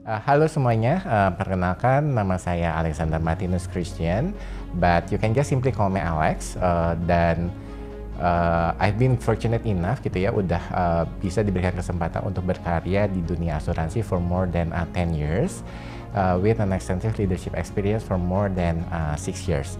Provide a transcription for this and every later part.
Halo semuanya, perkenalkan nama saya Alexander Martinus Christian, but you can just simply call me Alex. I've been fortunate enough gitu ya, udah bisa diberikan kesempatan untuk berkarya di dunia asuransi for more than 10 years, with an extensive leadership experience for more than 6 years.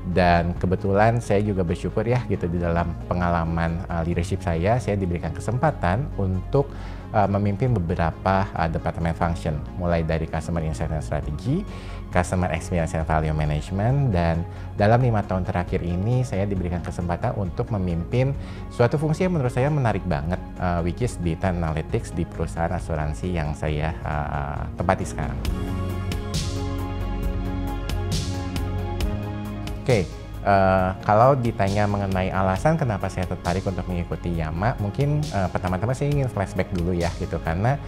Dan kebetulan saya juga bersyukur ya gitu di dalam pengalaman leadership saya diberikan kesempatan untuk memimpin beberapa departemen function, mulai dari customer insight and strategy, customer experience and value management, dan dalam 5 tahun terakhir ini saya diberikan kesempatan untuk memimpin suatu fungsi yang menurut saya menarik banget, which is data analytics di perusahaan asuransi yang saya tempati sekarang. Oke, kalau ditanya mengenai alasan kenapa saya tertarik untuk mengikuti Yama, mungkin pertama-tama saya ingin flashback dulu ya gitu, karena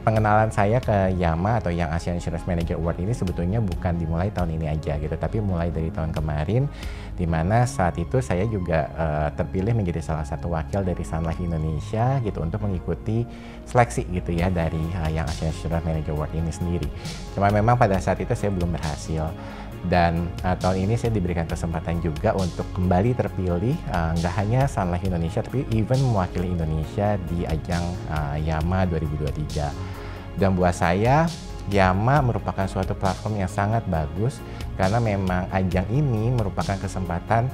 pengenalan saya ke Yama atau Young Asian Insurance Manager Award ini sebetulnya bukan dimulai tahun ini aja gitu, tapi mulai dari tahun kemarin, di mana saat itu saya juga terpilih menjadi salah satu wakil dari Sun Life Indonesia gitu untuk mengikuti seleksi gitu ya dari Young Asian Insurance Manager Award ini sendiri. Cuma memang pada saat itu saya belum berhasil. Dan tahun ini saya diberikan kesempatan juga untuk kembali terpilih, nggak hanya Sun Life Indonesia tapi even mewakili Indonesia di ajang Yama 2023. Dan buat saya Yama merupakan suatu platform yang sangat bagus karena memang ajang ini merupakan kesempatan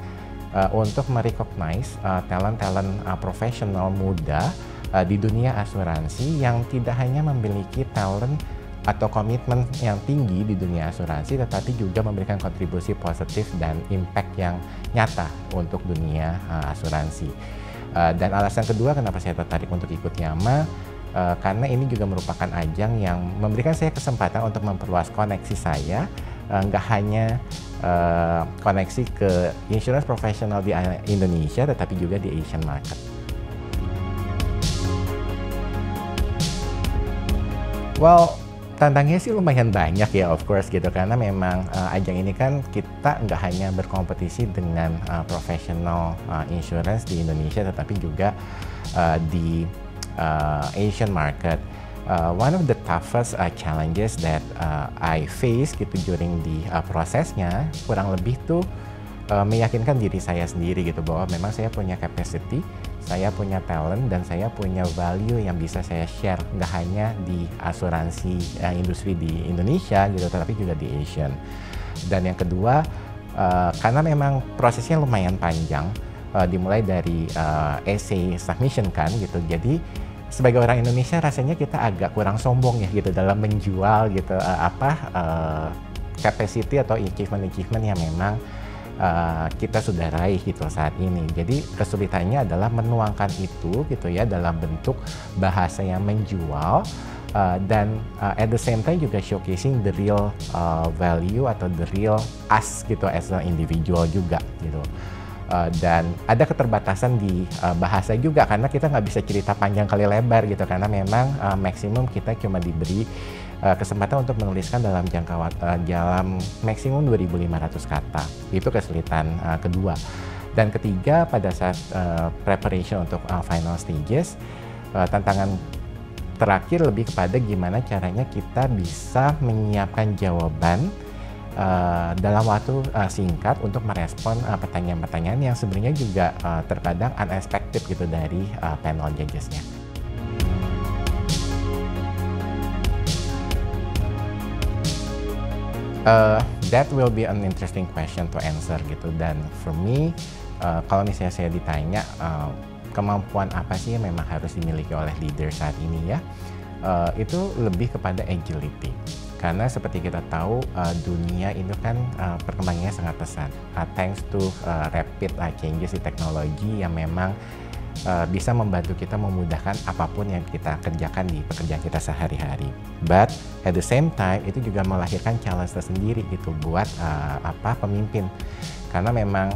untuk merecognize talent-talent profesional muda di dunia asuransi yang tidak hanya memiliki talent atau komitmen yang tinggi di dunia asuransi, tetapi juga memberikan kontribusi positif dan impact yang nyata untuk dunia asuransi. Dan alasan kedua kenapa saya tertarik untuk ikut Yama, karena ini juga merupakan ajang yang memberikan saya kesempatan untuk memperluas koneksi saya, nggak hanya koneksi ke insurance profesional di Indonesia, tetapi juga di Asian market. Well, tantangannya sih lumayan banyak ya, of course gitu, karena memang ajang ini kan kita nggak hanya berkompetisi dengan professional insurance di Indonesia, tetapi juga di Asian market. One of the toughest challenges that I face gitu during the prosesnya, kurang lebih tuh meyakinkan diri saya sendiri gitu bahwa memang saya punya capacity, saya punya talent, dan saya punya value yang bisa saya share nggak hanya di asuransi industri di Indonesia gitu, tetapi juga di Asian. Dan yang kedua, karena memang prosesnya lumayan panjang, dimulai dari essay submission kan gitu, jadi sebagai orang Indonesia rasanya kita agak kurang sombong ya gitu dalam menjual gitu capacity atau achievement yang memang kita sudah raih gitu saat ini. Jadi kesulitannya adalah menuangkan itu gitu ya dalam bentuk bahasa yang menjual, dan at the same time juga showcasing the real value atau the real us gitu as an individual juga gitu. Dan ada keterbatasan di bahasa juga karena kita nggak bisa cerita panjang kali lebar gitu, karena memang maksimum kita cuma diberi kesempatan untuk menuliskan dalam dalam maksimum 2.500 kata. Itu kesulitan kedua. Dan ketiga, pada saat preparation untuk final stages, tantangan terakhir lebih kepada gimana caranya kita bisa menyiapkan jawaban dalam waktu singkat untuk merespon pertanyaan-pertanyaan yang sebenarnya juga terkadang unexpected gitu dari panel judges-nya. That will be an interesting question to answer gitu, dan for me kalau misalnya saya ditanya kemampuan apa sih yang memang harus dimiliki oleh leader saat ini ya, itu lebih kepada agility, karena seperti kita tahu dunia itu kan perkembangannya sangat pesat, thanks to rapid changes di teknologi yang memang bisa membantu kita memudahkan apapun yang kita kerjakan di pekerjaan kita sehari-hari. But at the same time itu juga melahirkan challenge tersendiri gitu buat pemimpin, karena memang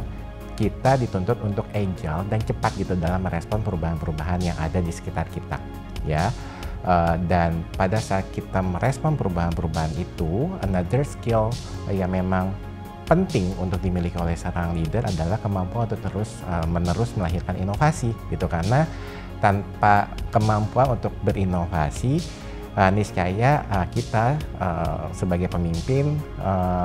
kita dituntut untuk agile dan cepat gitu dalam merespon perubahan-perubahan yang ada di sekitar kita ya. Dan pada saat kita merespon perubahan-perubahan itu, another skill yang memang penting untuk dimiliki oleh seorang leader adalah kemampuan untuk terus-menerus melahirkan inovasi gitu, karena tanpa kemampuan untuk berinovasi niscaya kita sebagai pemimpin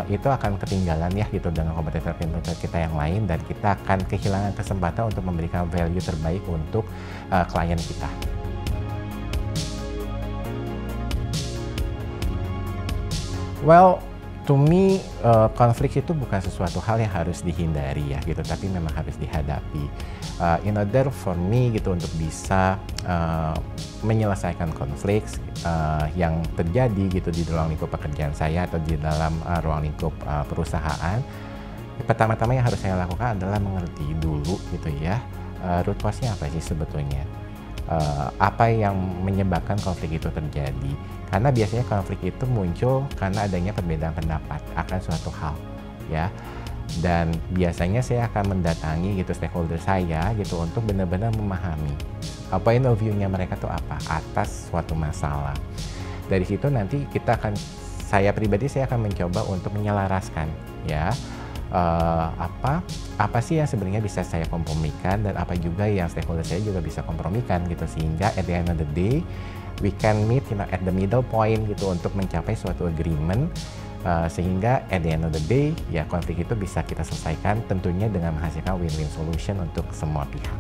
itu akan ketinggalan ya gitu dengan kompetitor-kompetitor kita yang lain, dan kita akan kehilangan kesempatan untuk memberikan value terbaik untuk klien kita. Well, to me, konflik itu bukan sesuatu hal yang harus dihindari ya gitu, tapi memang harus dihadapi. In order for me gitu untuk bisa menyelesaikan konflik yang terjadi gitu di ruang lingkup pekerjaan saya atau di dalam ruang lingkup perusahaan, pertama-tama yang harus saya lakukan adalah mengerti dulu gitu ya, root cause-nya apa sih sebetulnya. Apa yang menyebabkan konflik itu terjadi, karena biasanya konflik itu muncul karena adanya perbedaan pendapat akan suatu hal ya, dan biasanya saya akan mendatangi gitu stakeholder saya gitu untuk benar-benar memahami point of view-nya mereka tuh apa atas suatu masalah. Dari situ nanti saya pribadi akan mencoba untuk menyelaraskan ya, apa sih yang sebenarnya bisa saya kompromikan dan apa juga yang stakeholder saya juga bisa kompromikan gitu, sehingga at the end of the day we can meet at the middle point gitu untuk mencapai suatu agreement, sehingga at the end of the day ya konflik itu bisa kita selesaikan tentunya dengan menghasilkan win-win solution untuk semua pihak.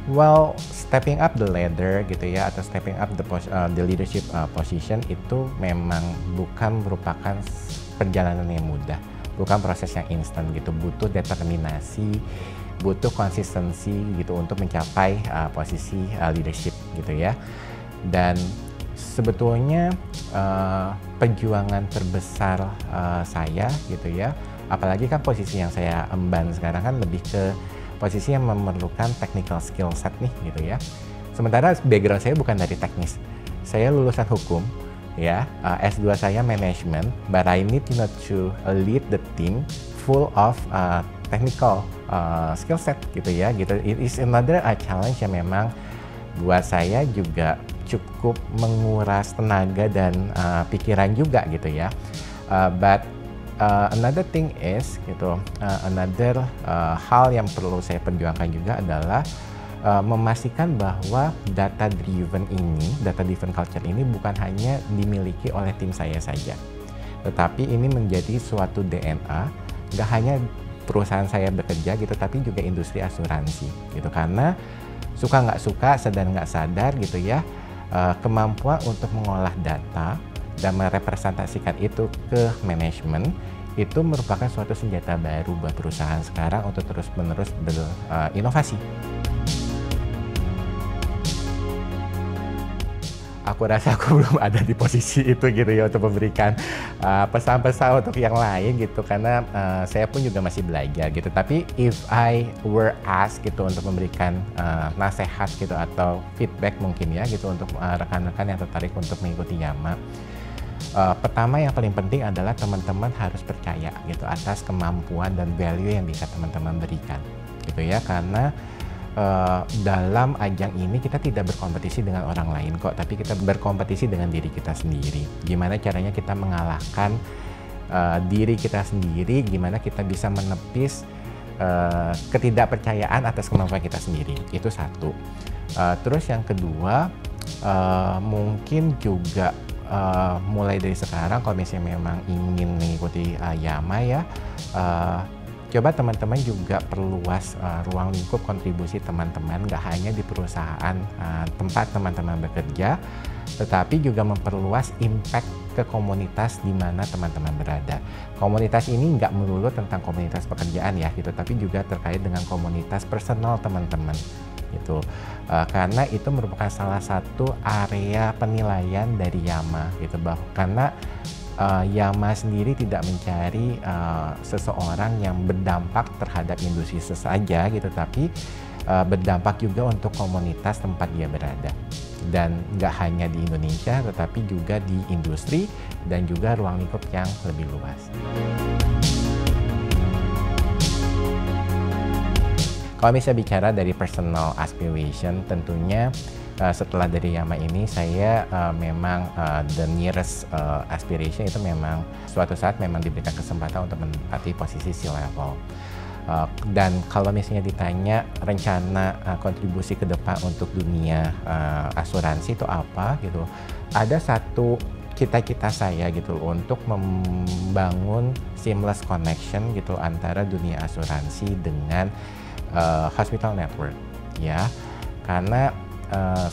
Well, stepping up the ladder gitu ya, atau stepping up the leadership position itu memang bukan merupakan perjalanan yang mudah, bukan proses yang instan gitu, butuh determinasi, butuh konsistensi gitu untuk mencapai posisi leadership gitu ya. Dan sebetulnya perjuangan terbesar saya gitu ya, apalagi kan posisi yang saya emban sekarang kan lebih ke posisi yang memerlukan technical skill set nih gitu ya. Sementara background saya bukan dari teknis, saya lulusan hukum ya, S2 saya management, but I need to lead the team full of technical skill set gitu ya gitu. It is another challenge yang memang buat saya juga cukup menguras tenaga dan pikiran juga gitu ya, but another thing is gitu, another hal yang perlu saya perjuangkan juga adalah memastikan bahwa data driven culture ini bukan hanya dimiliki oleh tim saya saja, tetapi ini menjadi suatu DNA, nggak hanya perusahaan saya bekerja gitu, tapi juga industri asuransi gitu, karena suka nggak suka, sadar nggak sadar gitu ya, kemampuan untuk mengolah data dan merepresentasikan itu ke manajemen itu merupakan suatu senjata baru buat perusahaan sekarang untuk terus-menerus berinovasi. Aku rasa aku belum ada di posisi itu gitu ya untuk memberikan pesan-pesan untuk yang lain gitu, karena saya pun juga masih belajar gitu. Tapi if I were asked gitu untuk memberikan nasihat gitu atau feedback mungkin ya gitu untuk rekan-rekan yang tertarik untuk mengikuti Yama, pertama yang paling penting adalah teman-teman harus percaya gitu atas kemampuan dan value yang bisa teman-teman berikan gitu ya, karena dalam ajang ini kita tidak berkompetisi dengan orang lain kok, tapi kita berkompetisi dengan diri kita sendiri. Gimana caranya kita mengalahkan diri kita sendiri, gimana kita bisa menepis ketidakpercayaan atas kemampuan kita sendiri, itu satu. Terus yang kedua, mungkin juga mulai dari sekarang kalau misalnya memang ingin mengikuti Yama ya, coba teman-teman juga perluas ruang lingkup kontribusi teman-teman, nggak hanya di perusahaan tempat teman-teman bekerja, tetapi juga memperluas impact ke komunitas di mana teman-teman berada. Komunitas ini nggak melulu tentang komunitas pekerjaan ya gitu, tapi juga terkait dengan komunitas personal teman-teman gitu, karena itu merupakan salah satu area penilaian dari Yama gitu, karena Yama sendiri tidak mencari seseorang yang berdampak terhadap industri saja gitu, tapi berdampak juga untuk komunitas tempat dia berada, dan nggak hanya di Indonesia tetapi juga di industri dan juga ruang lingkup yang lebih luas. Kalau misalnya bicara dari personal aspiration, tentunya setelah dari Yama ini saya memang the nearest aspiration itu memang suatu saat memang diberikan kesempatan untuk menempati posisi C-level. Dan kalau misalnya ditanya rencana kontribusi ke depan untuk dunia asuransi itu apa gitu, ada satu cita-cita saya gitu untuk membangun seamless connection gitu antara dunia asuransi dengan hospital network ya, karena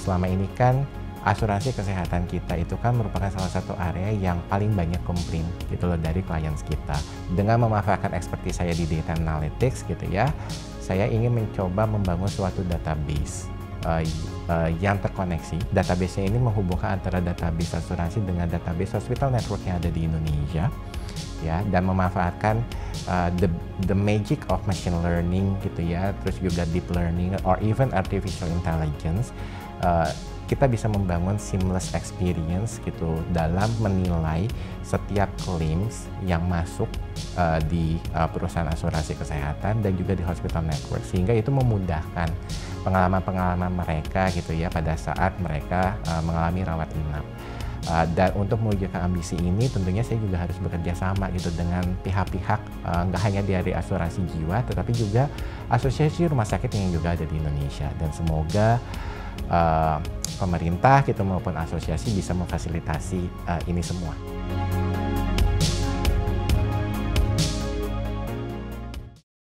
selama ini kan asuransi kesehatan kita itu kan merupakan salah satu area yang paling banyak komplain gitu loh dari klien kita. Dengan memanfaatkan ekspertis saya di data analytics gitu ya, saya ingin mencoba membangun suatu database yang terkoneksi. Database ini menghubungkan antara database asuransi dengan database hospital network yang ada di Indonesia ya, dan memanfaatkan the magic of machine learning gitu ya, terus juga deep learning or even artificial intelligence. Kita bisa membangun seamless experience gitu dalam menilai setiap claims yang masuk di perusahaan asuransi kesehatan dan juga di hospital network, sehingga itu memudahkan pengalaman-pengalaman mereka gitu ya pada saat mereka mengalami rawat inap. Dan untuk mewujudkan ambisi ini tentunya saya juga harus bekerja sama gitu dengan pihak-pihak nggak hanya dari asuransi jiwa tetapi juga asosiasi rumah sakit yang juga ada di Indonesia, dan semoga pemerintah gitu maupun asosiasi bisa memfasilitasi ini semua.